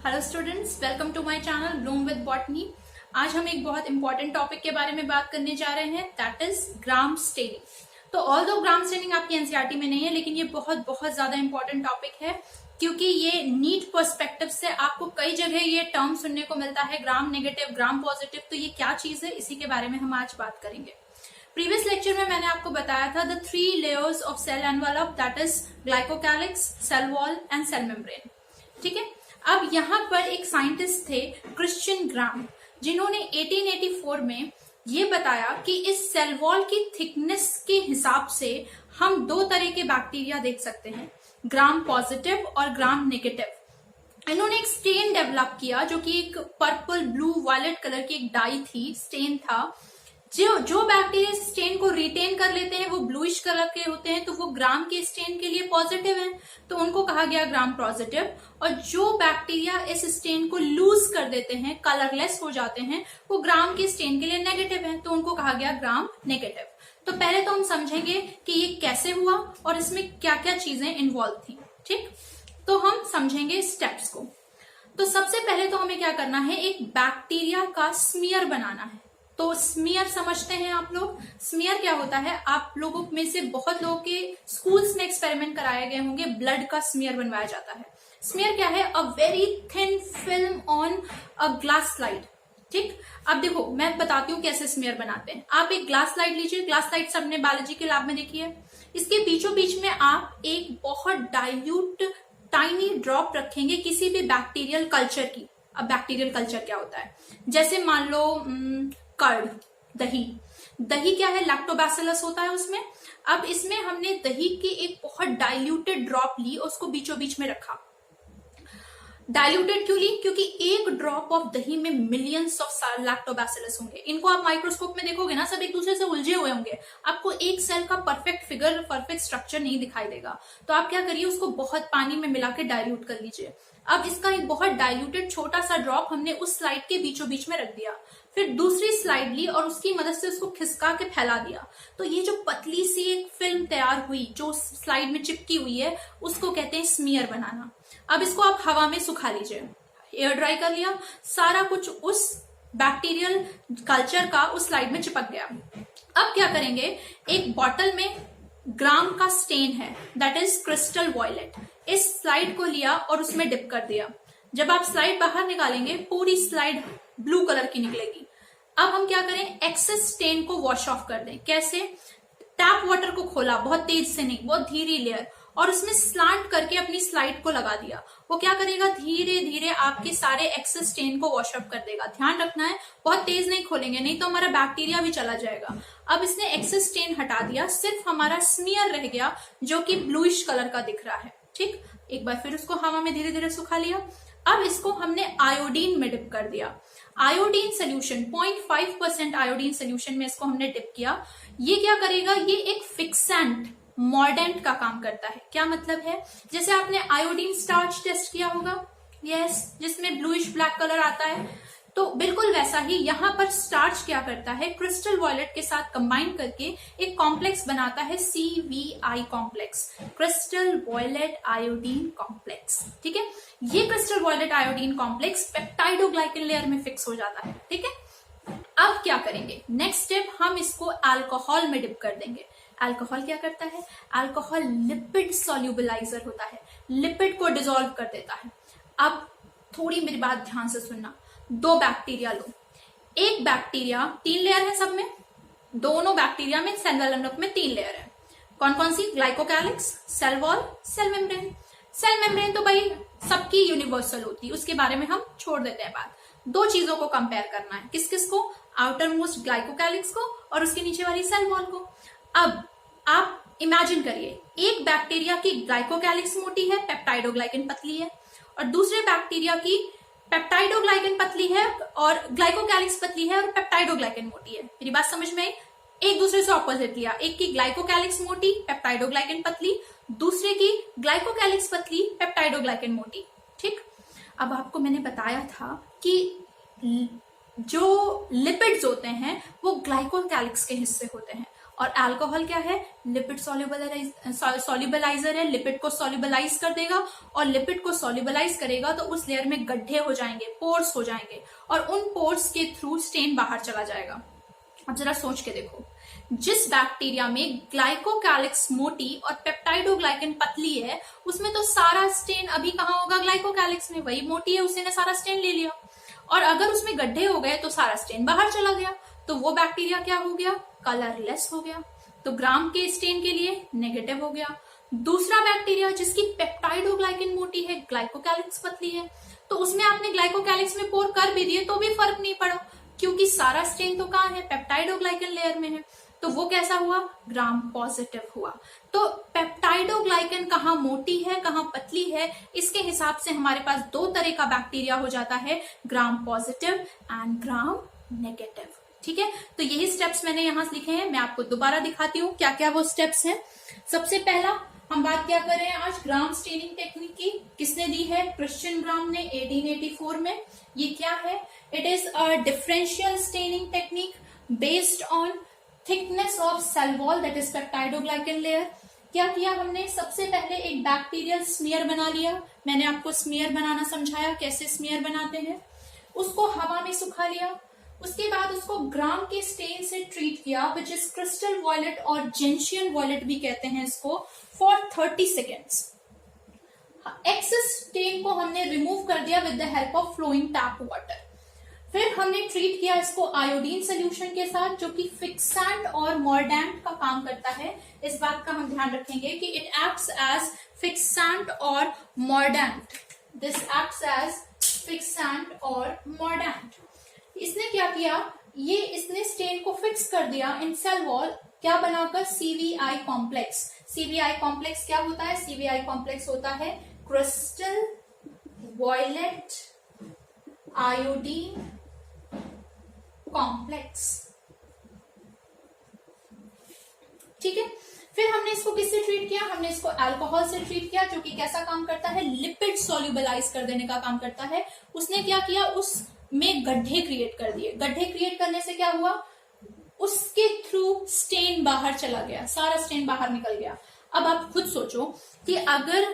Hello students, welcome to my channel Bloom with Botany. आज हम एक बहुत इंपॉर्टेंट टॉपिक के बारे में बात करने जा रहे हैं, दैट इज ग्राम स्टेनिंग। तो ऑल्दो ग्राम स्टेनिंग आपकी एनसीईआरटी में नहीं है, लेकिन ये बहुत बहुत ज्यादा इंपॉर्टेंट टॉपिक है क्योंकि ये नीट पर्सपेक्टिव से आपको कई जगह ये टर्म सुनने को मिलता है, ग्राम नेगेटिव, ग्राम पॉजिटिव। तो ये क्या चीज है, इसी के बारे में हम आज बात करेंगे। प्रीवियस लेक्चर में मैंने आपको बताया था the 3 layers of cell envelope, that is glycocalyx, cell wall and cell membrane. ठीक है, अब यहाँ पर एक साइंटिस्ट थे क्रिश्चियन ग्राम, जिन्होंने 1884 में ये बताया कि इस सेल वॉल की थिकनेस के हिसाब से हम 2 तरह के बैक्टीरिया देख सकते हैं, ग्राम पॉजिटिव और ग्राम नेगेटिव। इन्होंने एक स्टेन डेवलप किया जो कि एक पर्पल ब्लू वायलेट कलर की एक डाई थी, स्टेन था। जो बैक्टीरिया इस स्टेन को रिटेन कर लेते हैं वो ब्लूइश कलर के होते हैं, तो वो ग्राम के स्टेन के लिए पॉजिटिव है, तो उनको कहा गया ग्राम पॉजिटिव। और जो बैक्टीरिया इस स्टेन को लूज कर देते हैं, कलरलेस हो जाते हैं, वो ग्राम के स्टेन के लिए नेगेटिव है, तो उनको कहा गया ग्राम नेगेटिव। तो पहले तो हम समझेंगे कि ये कैसे हुआ और इसमें क्या क्या चीजें इन्वॉल्व थी। ठीक, तो हम समझेंगे स्टेप्स को। तो सबसे पहले तो हमें क्या करना है, एक बैक्टीरिया का स्मीयर बनाना है। तो स्मीयर समझते हैं आप लोग। स्मीयर क्या होता है, आप लोगों में से बहुत लोगों के स्कूल्स में एक्सपेरिमेंट कराए गए होंगे, ब्लड का स्मीयर बनवाया जाता है। स्मीयर क्या है, a very thin film on a glass slide. ठीक, अब देखो मैं बताती हूँ कैसे स्मीयर बनाते हैं। आप एक ग्लास स्लाइड लीजिए, ग्लास स्लाइड सबने बायोलॉजी के लैब में देखी है। इसके बीचों बीच में आप एक बहुत डाइल्यूट टाइनी ड्रॉप रखेंगे किसी भी बैक्टीरियल कल्चर की। अब बैक्टीरियल कल्चर क्या होता है, जैसे मान लो कर्ड, दही क्या है, लैक्टोबैसिलस होता है उसमें। अब इसमें हमने दही की एक बहुत डाइल्यूटेड ड्रॉप ली और उसको बीचों बीच में रखा। डाइल्यूटेड क्यों ली, क्योंकि एक ड्रॉप ऑफ दही में मिलियंस ऑफ लैक्टोबैसिलस होंगे। इनको आप माइक्रोस्कोप में देखोगे ना, सब एक दूसरे से उलझे हुए होंगे, आपको एक सेल का परफेक्ट फिगर, परफेक्ट स्ट्रक्चर नहीं दिखाई देगा। तो आप क्या करिए, उसको बहुत पानी में मिला के डाइल्यूट कर लीजिए। अब इसका एक बहुत डाइल्यूटेड छोटा सा ड्रॉप हमने उस स्लाइड के बीचों बीच में रख दिया, फिर दूसरी स्लाइड ली और उसकी मदद से उसको खिसका के फैला दिया। तो ये जो पतली सी एक फिल्म तैयार हुई जो स्लाइड में चिपकी हुई है, उसको कहते हैं स्मीयर बनाना। अब इसको आप हवा में सुखा लीजिए, एयर ड्राई कर लिया, सारा कुछ उस बैक्टीरियल कल्चर का उस स्लाइड में चिपक गया। अब क्या करेंगे, एक बॉटल में ग्राम का स्टेन है, दैट इज क्रिस्टल वॉयलेट। इस स्लाइड को लिया और उसमें डिप कर दिया। जब आप स्लाइड बाहर निकालेंगे, पूरी स्लाइड ब्लू कलर की निकलेगी। अब हम क्या करें, एक्सेस स्टेन को वॉश ऑफ कर दें। कैसे, टैप वाटर को खोला, बहुत तेज से नहीं, बहुत धीरे लेयर, और उसमें स्लांट करके अपनी स्लाइड को लगा दिया। वो क्या करेगा, धीरे धीरे आपके सारे एक्सेस स्टेन को वॉश ऑफ कर देगा। ध्यान रखना है, बहुत तेज नहीं खोलेंगे, नहीं तो हमारा बैक्टीरिया भी चला जाएगा। अब इसने एक्सेस स्टेन हटा दिया, सिर्फ हमारा स्मीयर रह गया जो कि ब्लूइश कलर का दिख रहा है। ठीक, एक बार फिर उसको हवा में धीरे धीरे सुखा लिया। अब इसको हमने आयोडीन में डिप कर दिया। आयोडीन सोल्यूशन 0.5% आयोडीन सोल्यूशन में इसको हमने डिप किया। ये क्या करेगा, ये एक फिक्सेंट, मॉर्डेंट का काम करता है। क्या मतलब है, जैसे आपने आयोडीन स्टार्च टेस्ट किया होगा, यस, जिसमें ब्लूइश ब्लैक कलर आता है, तो बिल्कुल वैसा ही यहाँ पर स्टार्च क्या करता है, क्रिस्टल वॉयलेट के साथ कंबाइन करके एक कॉम्प्लेक्स बनाता है, CVI complex, crystal violet iodine complex. ठीक है, ये crystal violet iodine complex peptidoglycan layer में फिक्स हो जाता है। ठीक है, अब क्या करेंगे, नेक्स्ट स्टेप, हम इसको अल्कोहल में डिप कर देंगे। अल्कोहल क्या करता है, अल्कोहल लिपिड सॉल्युबलाइजर होता है, लिपिड को डिसॉल्व कर देता है। अब थोड़ी मेरी बात ध्यान से सुनना, 2 बैक्टीरिया लो, एक बैक्टीरिया, 3 लेयर है सब में, दोनों बैक्टीरिया में सेल एनवेलप में 3 लेयर है। कौन कौन सी, glycocalyx, cell wall, cell membrane. Cell membrane तो भाई सबकी यूनिवर्सल होती है, उसके बारे में हम छोड़ देते हैं बात। 2 चीजों को कंपेयर करना है, किस किस को, आउटर मोस्ट ग्लाइकोकैलिक्स को और उसके नीचे वाली सेल वॉल को। अब आप इमेजिन करिए, एक बैक्टीरिया की ग्लाइकोकैलिक्स मोटी है, पेप्टाइडोग्लाइकन पतली है, और दूसरे बैक्टीरिया की पेप्टाइडोग्लाइकन पतली है और ग्लाइकोकैलिक्स पतली है और पेप्टाइडोग्लाइकन मोटी है। मेरी बात समझ में आई, एक दूसरे से ऑपोजिट लिया, एक की ग्लाइकोकैलिक्स मोटी, पेप्टाइडोग्लाइकन पतली, दूसरे की ग्लाइकोकैलिक्स पतली, पेप्टाइडोग्लाइकन मोटी। ठीक, अब आपको मैंने बताया था कि जो लिपिड्स होते हैं वो ग्लाइकोकैलिक्स के हिस्से होते हैं और अल्कोहल क्या है, लिपिड सॉल्युबलाइजर है, लिपिड को सॉल्युबलाइज कर देगा, और लिपिड को सॉल्युबलाइज करेगा तो उस लेयर में गड्ढे हो जाएंगे, पोर्स हो जाएंगे, और उन पोर्स के थ्रू स्टेन बाहर चला जाएगा। अब जरा सोच के देखो, जिस बैक्टीरिया में ग्लाइकोकैलिक्स मोटी और पेप्टाइडोग्लाइकन पतली है, उसमें तो सारा स्टेन अभी कहाँ होगा, ग्लाइकोकैलिक्स में। वही मोटी है, उसी ने सारा स्टेन ले लिया, और अगर उसमें गड्ढे हो गए तो सारा स्टेन बाहर चला गया, तो वो बैक्टीरिया क्या हो गया, कलरलेस हो गया। तो ग्राम के स्टेन के लिए नेगेटिव हो गया। दूसरा बैक्टीरिया जिसकी पेप्टाइडोग्लाइकन मोटी है, ग्लाइकोकैलिक्स पतली है, तो उसमें आपने ग्लाइकोकैलिक्स में पोर कर भी दिए तो भी फर्क नहीं पड़ा, क्योंकि सारा स्टेन तो कहाँ है, पेप्टाइडोग्लाइकन लेयर में है। तो वो कैसा हुआ, ग्राम पॉजिटिव हुआ। तो पेप्टाइडोग्लाइकन कहाँ मोटी है, कहाँ पतली है, इसके हिसाब से हमारे पास दो तरह का बैक्टीरिया हो जाता है, gram positive and gram negative. ठीक है, तो यही स्टेप्स मैंने यहां लिखे हैं, मैं आपको दोबारा दिखाती हूँ क्या क्या वो स्टेप्स हैं। सबसे पहला हम बात क्या कर रहे हैं आज, ग्राम स्टेनिंग टेक्निक की। किसने दी है, क्रिश्चियन ग्राम ने 1884 में। ये क्या है, it is a differential staining technique based on thickness of cell wall, that is peptidoglycan layer. क्या किया हमने, सबसे पहले एक बैक्टीरियल स्मीयर बना लिया। मैंने आपको स्मीयर बनाना समझाया, कैसे स्मीयर बनाते हैं। उसको हवा में सुखा लिया, उसके बाद उसको ग्राम के स्टेन से ट्रीट किया, विच इज क्रिस्टल वॉयलेट और जेंशियन वॉयलेट भी कहते हैं इसको, फॉर 30 सेकेंड्स। एक्सेस स्टेन को हमने रिमूव कर दिया with the help of flowing tap water. फिर हमने ट्रीट किया इसको आयोडीन सोल्यूशन के साथ, जो कि फिक्सेंट और मॉर्डेंट का काम करता है। इस बात का हम ध्यान रखेंगे कि इट एक्ट्स एज फिक्सेंट और मॉर्डेंट। दिस एक्ट्स एज फिक्सेंट और मॉर्डेंट। इसने क्या किया, ये इसने स्टेन को फिक्स कर दिया इन सेल वॉल, क्या बनाकर, सीवीआई कॉम्प्लेक्स। सीवीआई कॉम्प्लेक्स क्या होता है, सीवीआई कॉम्प्लेक्स होता है क्रिस्टल वॉयलेट आयोडीन कॉम्प्लेक्स। ठीक है, फिर हमने इसको किससे ट्रीट किया, हमने इसको अल्कोहल से ट्रीट किया, जो कि कैसा काम करता है, लिपिड सॉल्युबलाइज कर देने का काम करता है। उसने क्या किया, उसमें गड्ढे क्रिएट कर दिए। गड्ढे क्रिएट करने से क्या हुआ, उसके थ्रू स्टेन बाहर चला गया, सारा स्टेन बाहर निकल गया। अब आप खुद सोचो कि अगर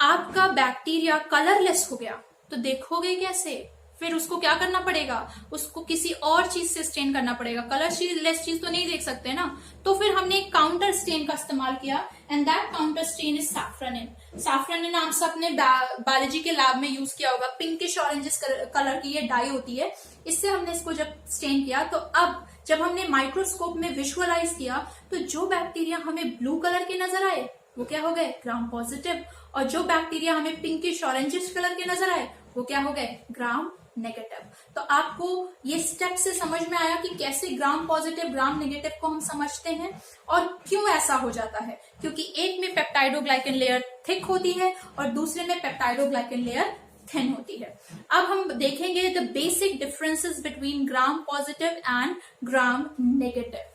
आपका बैक्टीरिया कलरलेस हो गया तो देखोगे कैसे, फिर उसको क्या करना पड़ेगा, उसको किसी और चीज से स्टेन करना पड़ेगा, कलरलेस चीज तो नहीं देख सकते ना। तो फिर हमने एक काउंटर स्टेन का इस्तेमाल किया, and that counter stain is safranin. Safranin आप सबने बायोलॉजी के लैब में यूज किया होगा, पिंकिश ऑरेंजिश कलर की ये डाई होती है। इससे हमने इसको जब स्टेन किया, तो अब जब हमने माइक्रोस्कोप में विजुअलाइज किया, तो जो बैक्टीरिया हमें ब्लू कलर के नजर आए वो क्या हो गए, ग्राम पॉजिटिव, और जो बैक्टीरिया हमें पिंकिश ऑरेंजिश कलर के नजर आए वो क्या हो गए, ग्राम नेगेटिव। तो आपको ये स्टेप से समझ में आया कि कैसे ग्राम पॉजिटिव ग्राम नेगेटिव को हम समझते हैं और क्यों ऐसा हो जाता है, क्योंकि एक में पेप्टाइडोग्लाइकन लेयर थिक होती है और दूसरे में पेप्टाइडोग्लाइकन लेयर थिन होती है। अब हम देखेंगे the basic differences between gram positive and gram negative.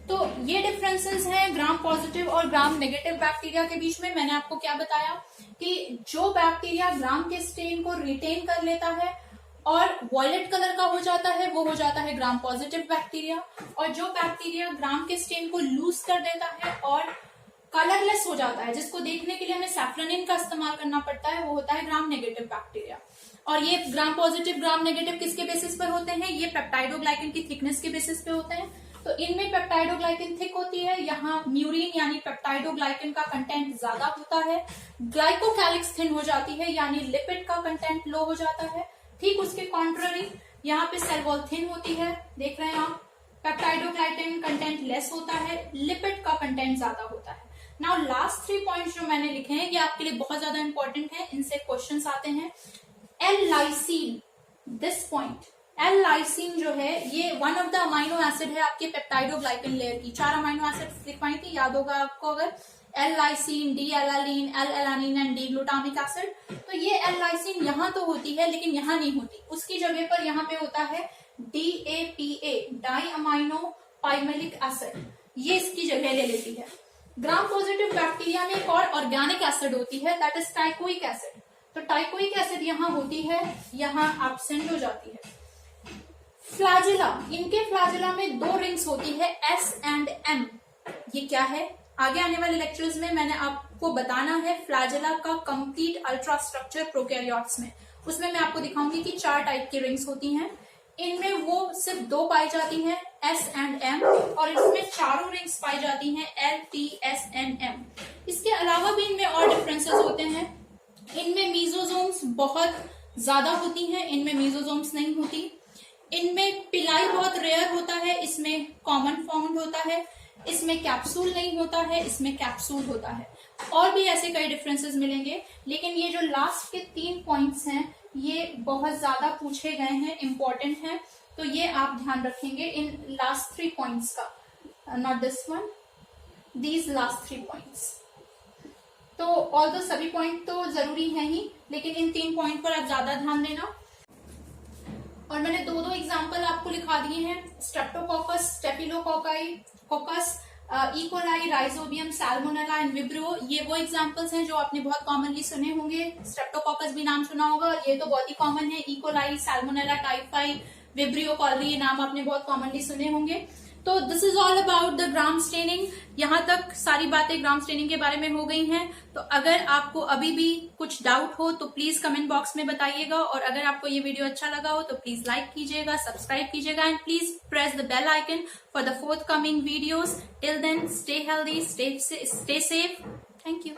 तो ये डिफरेंसेस हैं ग्राम पॉजिटिव और ग्राम नेगेटिव बैक्टीरिया के बीच में। मैंने आपको क्या बताया कि जो बैक्टीरिया ग्राम के स्टेन को रिटेन कर लेता है और वॉयलेट कलर का हो जाता है वो हो जाता है ग्राम पॉजिटिव बैक्टीरिया, और जो बैक्टीरिया ग्राम के स्टेन को लूज कर देता है और कलरलेस हो जाता है, जिसको देखने के लिए हमें सैफ्रनिन का इस्तेमाल करना पड़ता है, वो होता है ग्राम नेगेटिव बैक्टीरिया। और ये ग्राम पॉजिटिव ग्राम नेगेटिव किसके बेसिस पर होते हैं, ये पेप्टाइडोग्लाइकन की थिकनेस के बेसिस पे होते हैं। तो इनमें पेप्टाइडोग्लाइकन थिक होती है, यहाँ म्यूरिन यानी पेप्टाइडोग्लाइकन का कंटेंट ज्यादा होता है। ग्लाइकोकैलिक्स थिन हो जाती है, यानी लिपिड का कंटेंट लो हो जाता है। ठीक उसके कॉन्ट्ररी यहाँ पे सेल वॉल थिन होती है, देख रहे हैं आप, पेप्टाइडोग्लाइकन कंटेंट लेस होता है, लिपिड का कंटेंट ज्यादा होता है। नाउ लास्ट 3 पॉइंट्स जो मैंने लिखे हैं ये आपके लिए बहुत ज्यादा इंपॉर्टेंट है, इनसे क्वेश्चंस आते हैं। L lysine, this point, L lysine जो है ये one of the amino acid है आपके पेप्टाइडोग्लाइकन लेयर की। 4 अमाइनो एसिड लिखवाई थी, याद होगा आपको अगर, L lysine, D alanine, L alanine and D glutamic acid. तो ये एल लाइसिन यहाँ तो होती है लेकिन यहाँ नहीं होती, उसकी जगह पर यहाँ पे होता है DAPA, di amino pimelic acid, ये इसकी जगह ले लेती है। ग्राम पॉजिटिव बैक्टीरिया में एक और ऑर्गेनिक एसिड होती है, दैट इज टाइकोइक एसिड। तो टाइकोइक एसिड यहाँ होती है, यहाँ एब्सेंट हो जाती है। फ्लैजिला, इनके फ्लैजिला में 2 रिंग्स होती है, S एंड M। ये क्या है? आगे आने वाले लेक्चर्स में मैंने आपको बताना है फ्लैजिला का कंप्लीट अल्ट्रा स्ट्रक्चर प्रोकैरियोट्स में। उसमें मैं आपको दिखाऊंगी कि 4 टाइप की रिंग्स होती हैं। इनमें वो सिर्फ 2 पाई जाती हैं, S एंड M, और इसमें चारों रिंग्स पाई जाती हैं, L, T, S and M। इसके अलावा भी इनमें और डिफरेंसेस होते हैं। इनमें मीजोजोम्स बहुत ज्यादा होती हैं, इनमें मीजोजोम्स नहीं होती। इनमें पिलाई बहुत रेयर होता है, इसमें कॉमन फाउंड होता है। इसमें कैप्सूल नहीं होता है, इसमें कैप्सूल होता है। और भी ऐसे कई डिफरेंसेस मिलेंगे, लेकिन ये जो लास्ट के 3 पॉइंट्स हैं ये बहुत ज्यादा पूछे गए हैं, इंपॉर्टेंट हैं, तो ये आप ध्यान रखेंगे इन लास्ट 3 पॉइंट्स का, not this one, these last 3 points. तो ऑल दो सभी पॉइंट तो जरूरी है ही, लेकिन इन 3 पॉइंट पर आप ज्यादा ध्यान देना। और मैंने 2 एग्जाम्पल आपको लिखा दिए हैं, Streptococcus, staphylococcus, E coli, rhizobium, Salmonella and vibrio. ये वो एग्जाम्पल्स हैं जो आपने बहुत कॉमनली सुने होंगे। स्ट्रेप्टोकोकस भी नाम सुना होगा, ये तो बहुत ही कॉमन है। E coli, salmonella, typhi, vibrio, cholerae, ये नाम आपने बहुत कॉमनली सुने होंगे। तो this is all about the Gram staining. यहाँ तक सारी बातें ग्राम स्टेनिंग के बारे में हो गई हैं। तो अगर आपको अभी भी कुछ डाउट हो तो प्लीज कमेंट बॉक्स में बताइएगा, और अगर आपको ये वीडियो अच्छा लगा हो तो प्लीज लाइक कीजिएगा, सब्सक्राइब कीजिएगा, and please press the bell icon for the forthcoming videos. Till then, stay healthy, stay safe. Thank you.